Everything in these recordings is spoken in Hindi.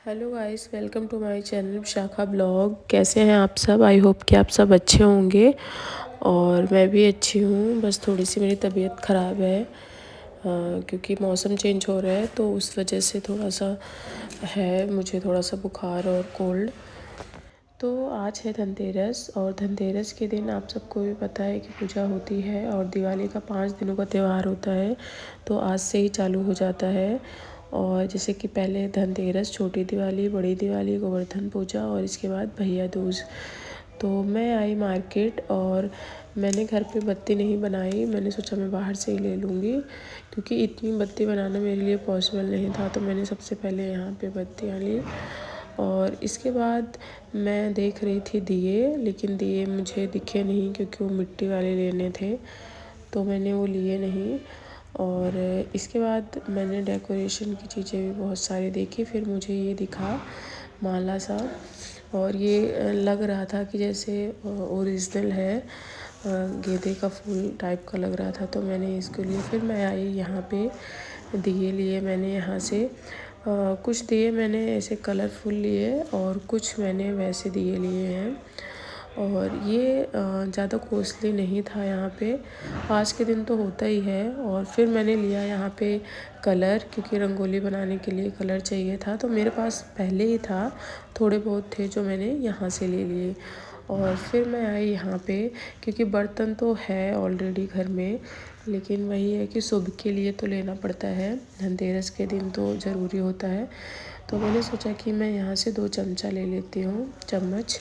Hello guys, welcome to my channel Vishakha blog. कैसे हैं आप सब? आई होप कि आप सब अच्छे होंगे और मैं भी अच्छी हूँ। बस थोड़ी सी मेरी तबीयत ख़राब है क्योंकि मौसम चेंज हो रहा है, तो उस वजह से थोड़ा सा है मुझे थोड़ा सा बुखार और कोल्ड। तो आज है धनतेरस और धनतेरस के दिन आप सबको भी पता है कि पूजा होती है और दिवाली का 5 दिनों का त्यौहार होता है, तो आज से ही चालू हो जाता है। और जैसे कि पहले धनतेरस, छोटी दिवाली, बड़ी दिवाली, गोवर्धन पूजा और इसके बाद भैया दूज। तो मैं आई मार्केट और मैंने घर पे बत्ती नहीं बनाई। मैंने सोचा मैं बाहर से ही ले लूँगी क्योंकि इतनी बत्ती बनाना मेरे लिए पॉसिबल नहीं था, तो मैंने सबसे पहले यहाँ पे बत्तियाँ ली। और इसके बाद मैं देख रही थी दिए, लेकिन दिए मुझे दिखे नहीं क्योंकि वो मिट्टी वाले लेने थे, तो मैंने वो लिए नहीं। और इसके बाद मैंने डेकोरेशन की चीज़ें भी बहुत सारी देखी। फिर मुझे ये दिखा माला सा, और ये लग रहा था कि जैसे ओरिजिनल है, गेंदे का फूल टाइप का लग रहा था, तो मैंने इसके लिए फिर मैं आई यहाँ पे। दिए लिए मैंने यहाँ से कुछ दिए मैंने ऐसे कलरफुल लिए और कुछ मैंने वैसे दिए लिए हैं। और ये ज़्यादा कॉस्टली नहीं था यहाँ पे। आज के दिन तो होता ही है। और फिर मैंने लिया यहाँ पे कलर, क्योंकि रंगोली बनाने के लिए कलर चाहिए था, तो मेरे पास पहले ही था, थोड़े बहुत थे जो मैंने यहाँ से ले लिए। और फिर मैं आई यहाँ पे क्योंकि बर्तन तो है ऑलरेडी घर में, लेकिन वही है कि शुभ के लिए तो लेना पड़ता है, धनतेरस के दिन तो ज़रूरी होता है। तो मैंने सोचा कि मैं यहाँ से 2 चमचा ले लेती हूँ, चम्मच।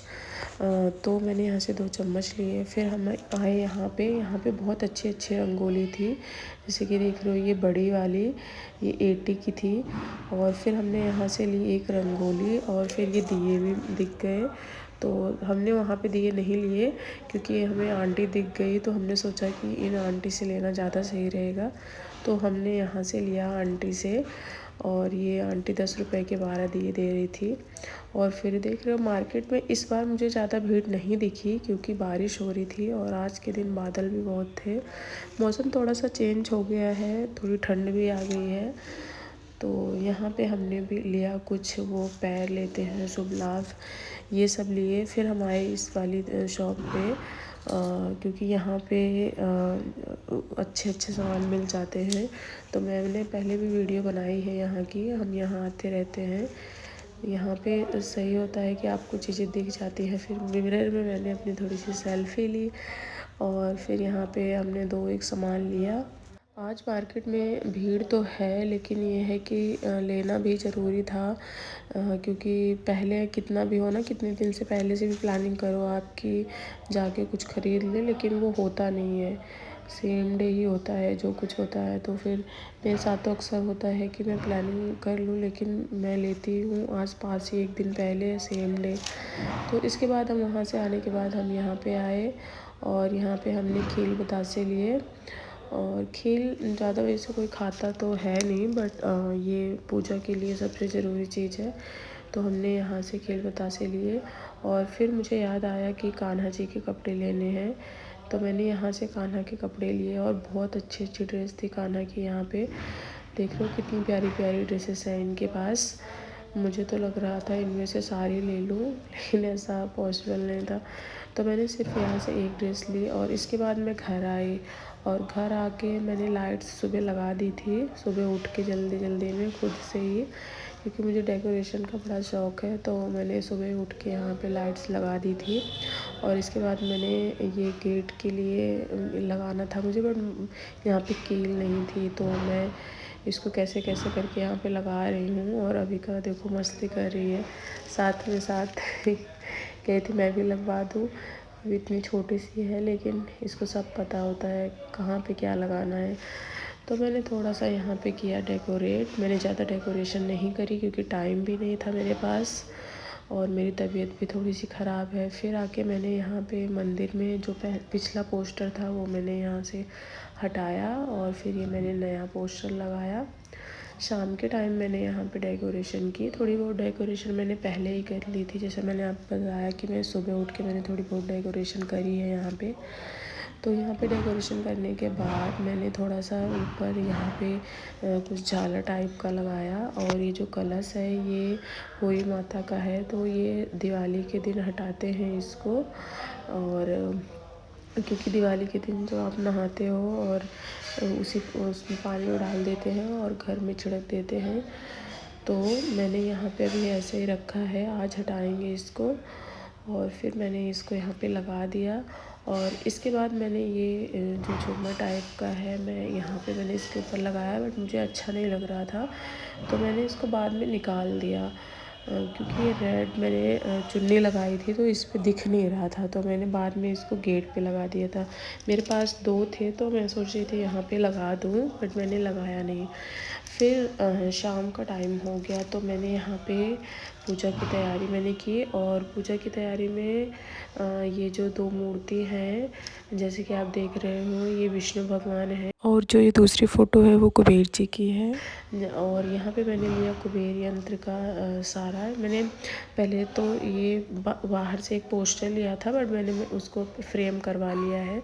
तो मैंने यहाँ से 2 चम्मच लिए। फिर हम आए यहाँ पे बहुत अच्छी अच्छी रंगोली थी, जैसे कि देख रहे हो ये बड़ी वाली, ये 80 की थी। और फिर हमने यहाँ से ली एक रंगोली, और फिर ये दिए भी दिख गए, तो हमने वहाँ पे दिए नहीं लिए क्योंकि हमें आंटी दिख गई, तो हमने सोचा कि इन आंटी से लेना ज़्यादा सही रहेगा, तो हमने यहाँ से लिया आंटी से। और ये आंटी 10 रुपए के 12 दिए दे रही थी। और फिर देख रहे हो मार्केट में इस बार मुझे ज़्यादा भीड़ नहीं दिखी क्योंकि बारिश हो रही थी और आज के दिन बादल भी बहुत थे। मौसम थोड़ा सा चेंज हो गया है, थोड़ी ठंड भी आ गई है। तो यहाँ पे हमने भी लिया कुछ, वो पैर लेते हैं शुभ लाभ, ये सब लिए। फिर हम आए इस वाली शॉप पे क्योंकि यहाँ पे अच्छे अच्छे सामान मिल जाते हैं। तो मैंने पहले भी वीडियो बनाई है यहाँ की, हम यहाँ आते रहते हैं। यहाँ पे सही होता है कि आपको चीज़ें दिख जाती हैं। फिर मिरर में मैंने अपनी थोड़ी सी सेल्फी ली और फिर यहाँ पे हमने 2 एक सामान लिया। आज मार्केट में भीड़ तो है, लेकिन ये है कि लेना भी ज़रूरी था क्योंकि पहले कितना भी हो ना, कितने दिन से पहले से भी प्लानिंग करो आपकी जाके कुछ ख़रीद ले, लेकिन वो होता नहीं है, सेम डे ही होता है जो कुछ होता है। तो फिर मेरे साथ तो अक्सर होता है कि मैं प्लानिंग कर लूँ, लेकिन मैं लेती हूँ आस पास ही एक दिन पहले, सेम डे। तो इसके बाद हम वहाँ से आने के बाद हम यहाँ पे आए और यहाँ पे हमने खील बतासे लिए। और खील ज़्यादा वैसे कोई खाता तो है नहीं, बट ये पूजा के लिए सबसे ज़रूरी चीज़ है, तो हमने यहाँ से खील बतासे लिए। और फिर मुझे याद आया कि कान्हा जी के कपड़े लेने हैं, तो मैंने यहाँ से कान्हा के कपड़े लिए और बहुत अच्छी अच्छी ड्रेस थी कान्हा की। यहाँ पे देख लो कितनी प्यारी प्यारी ड्रेसेस हैं इनके पास। मुझे तो लग रहा था इनमें से सारी ले लूँ, लेकिन ऐसा पॉसिबल नहीं था, तो मैंने सिर्फ यहाँ से एक ड्रेस ली। और इसके बाद मैं घर आई और घर आके मैंने लाइट्स सुबह लगा दी थी, सुबह उठ के जल्दी जल्दी में खुद से ही, क्योंकि मुझे डेकोरेशन का बड़ा शौक़ है, तो मैंने सुबह उठ के यहाँ पे लाइट्स लगा दी थी। और इसके बाद मैंने ये गेट के लिए लगाना था मुझे, बट यहाँ पे कील नहीं थी, तो मैं इसको कैसे कैसे करके यहाँ पे लगा रही हूँ। और अभी का देखो मस्ती कर रही है, साथ में साथ कही थी मैं भी लगवा दूँ। अभी इतनी छोटी सी है, लेकिन इसको सब पता होता है कहाँ पे क्या लगाना है। तो मैंने थोड़ा सा यहाँ पे किया डेकोरेट। मैंने ज़्यादा डेकोरेशन नहीं करी क्योंकि टाइम भी नहीं था मेरे पास और मेरी तबीयत भी थोड़ी सी ख़राब है। फिर आके मैंने यहाँ पे मंदिर में जो पिछला पोस्टर था वो मैंने यहाँ से हटाया और फिर ये मैंने नया पोस्टर लगाया। शाम के टाइम मैंने यहाँ पे डेकोरेशन की, थोड़ी बहुत डेकोरेशन मैंने पहले ही कर ली थी, जैसे मैंने आपको बताया कि मैं सुबह उठ के मैंने थोड़ी बहुत डेकोरेशन करी है यहाँ पे। तो यहाँ पे डेकोरेशन करने के बाद मैंने थोड़ा सा ऊपर यहाँ पे कुछ झालर टाइप का लगाया। और ये जो कलश है ये होई माता का है, तो ये दिवाली के दिन हटाते हैं इसको। और क्योंकि दिवाली के दिन जो आप नहाते हो और उसमें पानी डाल देते हैं और घर में छिड़क देते हैं, तो मैंने यहाँ पे अभी ऐसे ही रखा है। आज हटाएंगे इसको और फिर मैंने इसको यहाँ पे लगा दिया। और इसके बाद मैंने ये जो झूमर टाइप का है मैं यहाँ पे मैंने इसके ऊपर लगाया, बट मुझे अच्छा नहीं लग रहा था तो मैंने इसको बाद में निकाल दिया। क्योंकि ये रेड मैंने चुन्नी लगाई थी तो इस पे दिख नहीं रहा था, तो मैंने बाद में इसको गेट पे लगा दिया था। मेरे पास 2 थे तो मैं सोच रही थी यहाँ पे लगा दूँ, बट मैंने लगाया नहीं। फिर शाम का टाइम हो गया तो मैंने यहाँ पे पूजा की तैयारी मैंने की। और पूजा की तैयारी में ये जो 2 मूर्ति हैं जैसे कि आप देख रहे हो, ये विष्णु भगवान है और जो ये दूसरी फ़ोटो है वो कुबेर जी की है। और यहाँ पे मैंने लिया कुबेर यंत्र का सारा। मैंने पहले तो ये बाहर से एक पोस्टर लिया था, बट मैंने उसको फ्रेम करवा लिया है,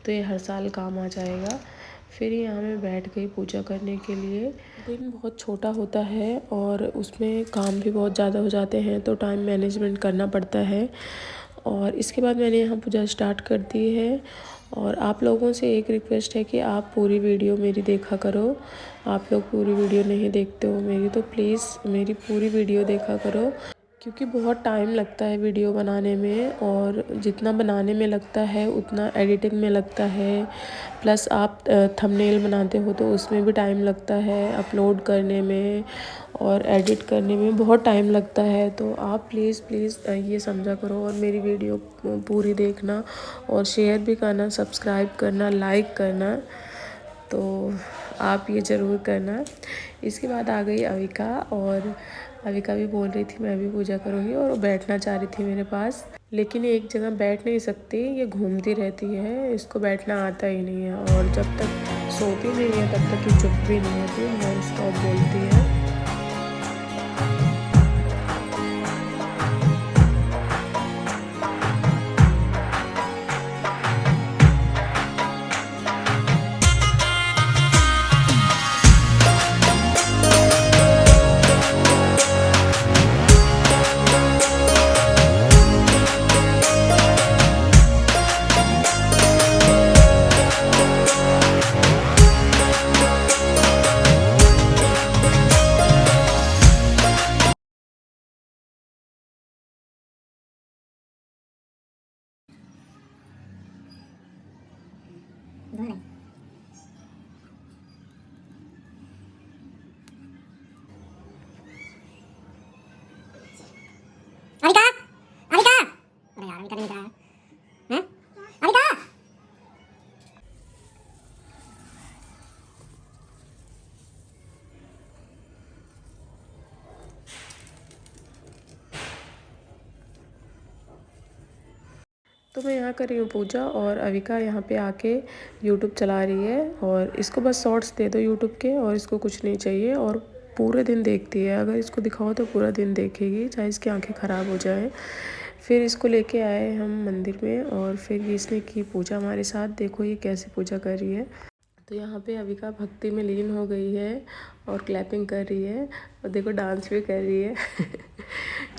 तो ये हर साल काम आ जाएगा। फिर यहाँ मैं बैठ गई पूजा करने के लिए। दिन बहुत छोटा होता है और उसमें काम भी बहुत ज़्यादा हो जाते हैं, तो टाइम मैनेजमेंट करना पड़ता है। और इसके बाद मैंने यहाँ पूजा स्टार्ट कर दी है। और आप लोगों से एक रिक्वेस्ट है कि आप पूरी वीडियो मेरी देखा करो। आप लोग पूरी वीडियो नहीं देखते हो मेरी, तो प्लीज़ मेरी पूरी वीडियो देखा करो, क्योंकि बहुत टाइम लगता है वीडियो बनाने में। और जितना बनाने में लगता है उतना एडिटिंग में लगता है। प्लस आप थंबनेल बनाते हो तो उसमें भी टाइम लगता है, अपलोड करने में और एडिट करने में बहुत टाइम लगता है। तो आप प्लीज़ ये समझा करो और मेरी वीडियो पूरी देखना और शेयर भी करना, सब्सक्राइब करना, लाइक करना, तो आप ये ज़रूर करना। इसके बाद आ गई अविका, और अविका भी बोल रही थी मैं भी पूजा करूँगी, और वो बैठना चाह रही थी मेरे पास, लेकिन एक जगह बैठ नहीं सकती, ये घूमती रहती है, इसको बैठना आता ही नहीं है। और जब तक सोती नहीं है तब तक ये चुप भी नहीं होती, नॉन स्टॉप बोलती है। अविका, अविका, अरे यार अविका नहीं दिख रहा है, हैं? अविका! तो मैं यहाँ कर रही हूँ पूजा, और अविका यहाँ पे आके यूट्यूब चला रही है। और इसको बस शॉर्ट्स दे दो यूट्यूब के, और इसको कुछ नहीं चाहिए, और पूरे दिन देखती है। अगर इसको दिखाओ तो पूरा दिन देखेगी, चाहे इसकी आंखें ख़राब हो जाए। फिर इसको लेके आए हम मंदिर में, और फिर इसने की पूजा हमारे साथ। देखो ये कैसे पूजा कर रही है। तो यहाँ पे अविका भक्ति में लीन हो गई है और क्लैपिंग कर रही है, और देखो डांस भी कर रही है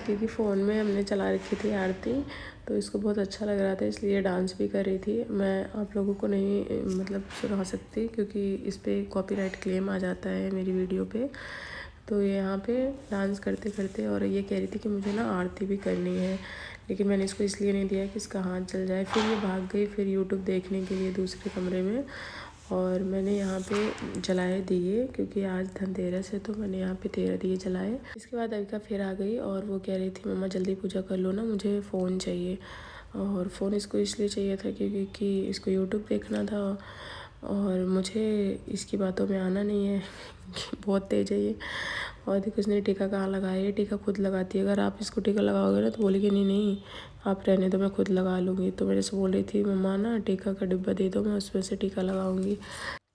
क्योंकि फ़ोन में हमने चला रखी थी आरती, तो इसको बहुत अच्छा लग रहा था, इसलिए डांस भी कर रही थी। मैं आप लोगों को नहीं मतलब सुना सकती, क्योंकि इस पर कॉपीराइट क्लेम आ जाता है मेरी वीडियो पे। तो ये यहाँ पे डांस करते करते, और ये कह रही थी कि मुझे ना आरती भी करनी है, लेकिन मैंने इसको इसलिए नहीं दिया कि इसका हाथ जल जाए। फिर ये भाग गई फिर यूट्यूब देखने के लिए दूसरे कमरे में। और मैंने यहाँ पे जलाए दिए, क्योंकि आज धनतेरस है, तो मैंने यहाँ पे 13 दिए जलाए। इसके बाद अविका फिर आ गई, और वो कह रही थी मम्मा जल्दी पूजा कर लो ना, मुझे फ़ोन चाहिए। और फ़ोन इसको इसलिए चाहिए था क्योंकि इसको यूट्यूब देखना था, और मुझे इसकी बातों में आना नहीं है बहुत तेज़ है ये। और देखो इसने टीका कहाँ लगाया है, टीका खुद लगाती है। अगर आप इसको टीका लगाओगे ना तो बोलेगी नहीं नहीं आप रहने दो, मैं खुद लगा लूँगी। तो मेरे से बोल रही थी मम्मा ना टीका का डिब्बा दे दो, मैं उसमें से टीका लगाऊंगी।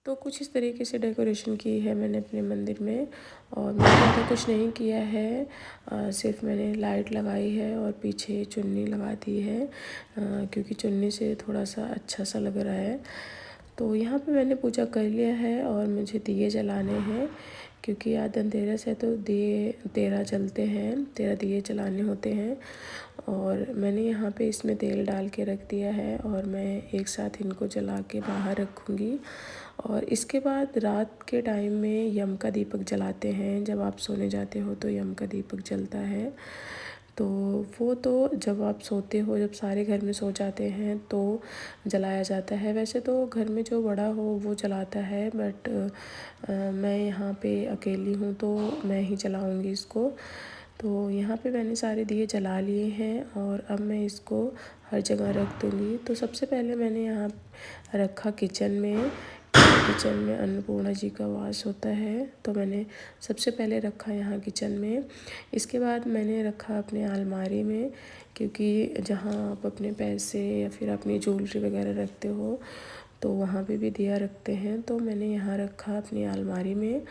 तो कुछ इस तरीके से डेकोरेशन की है मैंने अपने मंदिर में। और मैंने ज़्यादा कुछ नहीं किया है, सिर्फ मैंने लाइट लगाई है और पीछे चुन्नी लगा दी है, क्योंकि चुन्नी से थोड़ा सा अच्छा सा लग रहा है। तो यहाँ पे मैंने पूजा कर लिया है और मुझे दिए जलाने हैं, क्योंकि आज धनतेरस है तो दिए 13 जलते हैं, 13 दिए जलाने होते हैं। और मैंने यहाँ पे इसमें तेल डाल के रख दिया है और मैं एक साथ इनको जला के बाहर रखूँगी। और इसके बाद रात के टाइम में यम का दीपक जलाते हैं, जब आप सोने जाते हो तो यम का दीपक जलता है। तो वो तो जब आप सोते हो, जब सारे घर में सो जाते हैं तो जलाया जाता है। वैसे तो घर में जो बड़ा हो वो जलाता है, बट मैं यहाँ पे अकेली हूँ तो मैं ही जलाऊँगी इसको। तो यहाँ पे मैंने सारे दिए जला लिए हैं और अब मैं इसको हर जगह रख दूँगी। तो सबसे पहले मैंने यहाँ रखा किचन में। किचन में अन्नपूर्णा जी का वास होता है, तो मैंने सबसे पहले रखा यहाँ किचन में। इसके बाद मैंने रखा अपने अलमारी में, क्योंकि जहाँ आप अपने पैसे या फिर अपनी ज्वेलरी वगैरह रखते हो तो वहाँ पे भी दिया रखते हैं। तो मैंने यहाँ रखा अपनी अलमारी में।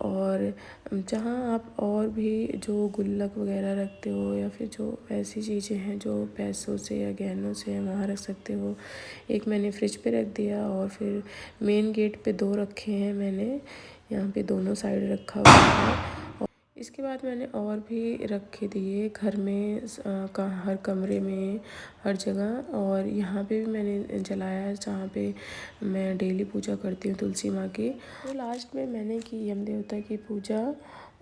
और जहाँ आप और भी जो गुल्लक वगैरह रखते हो या फिर जो ऐसी चीज़ें हैं जो पैसों से या गहनों से हैं वहाँ रख सकते हो। एक मैंने फ्रिज पे रख दिया और फिर मेन गेट पे 2 रखे हैं मैंने, यहाँ पे दोनों साइड रखा हुआ है। इसके बाद मैंने और भी रखे दिए घर में, हर कमरे में, हर जगह। और यहाँ पे भी मैंने जलाया है जहाँ पे मैं डेली पूजा करती हूँ तुलसी माँ की। तो लास्ट में मैंने की यम देवता की पूजा,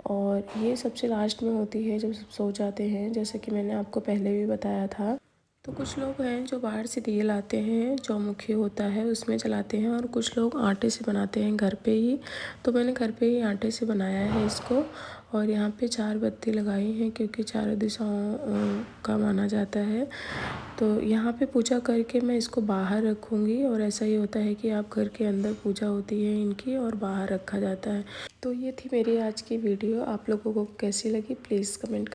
और ये सबसे लास्ट में होती है जब सब सो जाते हैं, जैसा कि मैंने आपको पहले भी बताया था। तो कुछ लोग हैं जो बाहर से दिए लाते हैं, चौमुखी होता है उसमें जलाते हैं, और कुछ लोग आटे से बनाते हैं घर पे ही। तो मैंने घर पे ही आटे से बनाया है इसको। और यहाँ पे 4 बत्ती लगाई हैं, क्योंकि चारों दिशाओं का माना जाता है। तो यहाँ पे पूजा करके मैं इसको बाहर रखूँगी। और ऐसा ही होता है कि आप घर के अंदर पूजा होती है इनकी और बाहर रखा जाता है। तो ये थी मेरी आज की वीडियो। आप लोगों को कैसी लगी प्लीज़ कमेंट